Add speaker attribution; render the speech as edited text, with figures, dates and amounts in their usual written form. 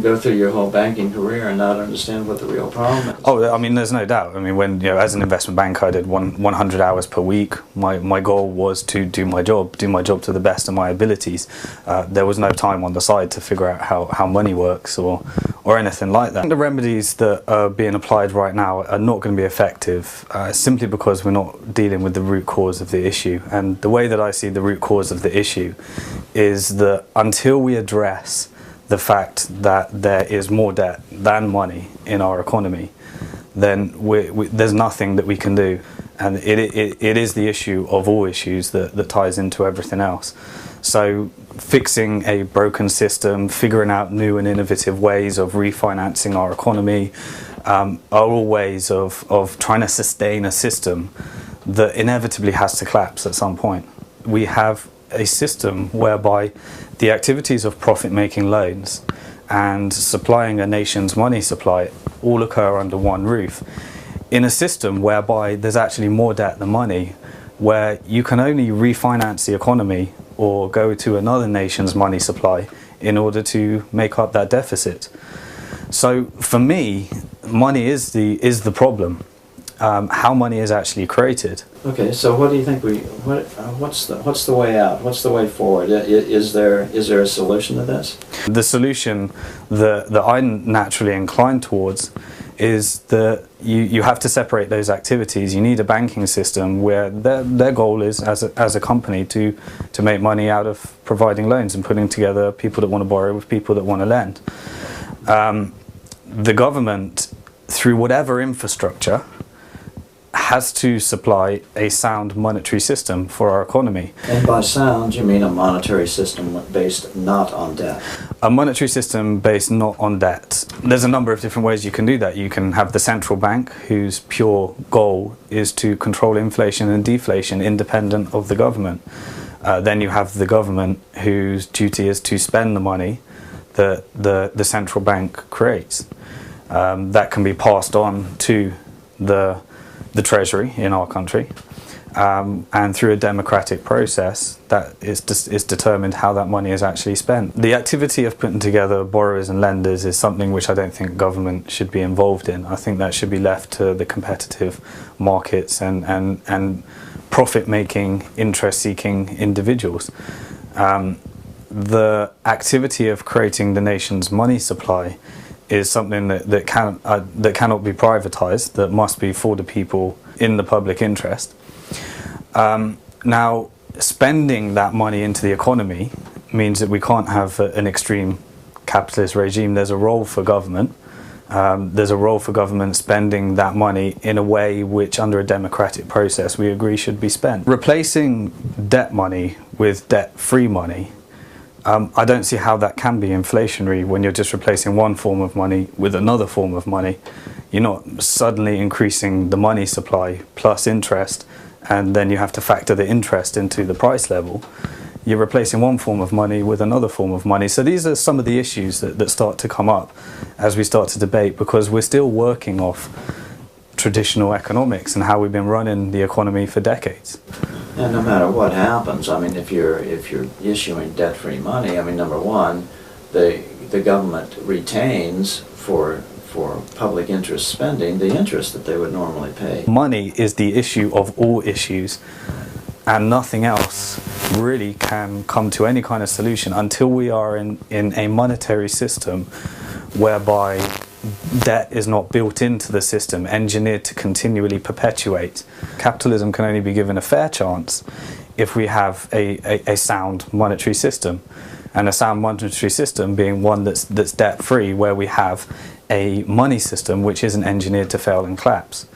Speaker 1: can go through your whole banking career and not understand what the real problem is.
Speaker 2: Oh, I mean, there's no doubt. I mean, when, as an investment banker, I did 100 hours per week. My goal was to do my job to the best of my abilities. There was no time on the side to figure out how money works or anything like that. The remedies that are being applied right now are not going to be effective simply because we're not dealing with the root cause of the issue. And the way that I see the root cause of the issue is that until we address the fact that there is more debt than money in our economy, then there's nothing that we can do. And it is the issue of all issues that ties into everything else. So fixing a broken system, figuring out new and innovative ways of refinancing our economy are all ways of trying to sustain a system that inevitably has to collapse at some point. We have a system whereby the activities of profit-making loans and supplying a nation's money supply all occur under one roof, in a system whereby there's actually more debt than money, where you can only refinance the economy or go to another nation's money supply in order to make up that deficit. So for me, money is the problem. How money is actually created.
Speaker 1: Okay, so what do you think what's the way out? What's the way forward? Is there a solution to this?
Speaker 2: The solution that I'm naturally inclined towards is that you have to separate those activities. You need a banking system where their goal is as a company to make money out of providing loans and putting together people that want to borrow with people that want to lend. The government, through whatever infrastructure, has to supply a sound monetary system for our economy.
Speaker 1: And by sound, you mean a monetary system based not on debt?
Speaker 2: A monetary system based not on debt. There's a number of different ways you can do that. You can have the central bank, whose pure goal is to control inflation and deflation independent of the government. Then you have the government, whose duty is to spend the money that the central bank creates. That can be passed on to the treasury in our country, and through a democratic process that is determined how that money is actually spent. The activity of putting together borrowers and lenders is something which I don't think government should be involved in. I think that should be left to the competitive markets and profit-making, interest-seeking individuals. The activity of creating the nation's money supply is something that cannot be privatized, that must be for the people in the public interest. Now, spending that money into the economy means that we can't have an extreme capitalist regime. There's a role for government. There's a role for government spending that money in a way which, under a democratic process, we agree should be spent. Replacing debt money with debt-free money, I don't see how that can be inflationary when you're just replacing one form of money with another form of money. You're not suddenly increasing the money supply plus interest, and then you have to factor the interest into the price level. You're replacing one form of money with another form of money. So these are some of the issues that start to come up as we start to debate, because we're still working off traditional economics and how we've been running the economy for decades.
Speaker 1: And no matter what happens, I mean, if you're issuing debt-free money, I mean, number one, the government retains for public interest spending the interest that they would normally pay.
Speaker 2: Money is the issue of all issues, and nothing else really can come to any kind of solution until we are in a monetary system whereby debt is not built into the system, engineered to continually perpetuate. Capitalism can only be given a fair chance if we have a sound monetary system, and a sound monetary system being one that's debt-free, where we have a money system which isn't engineered to fail and collapse.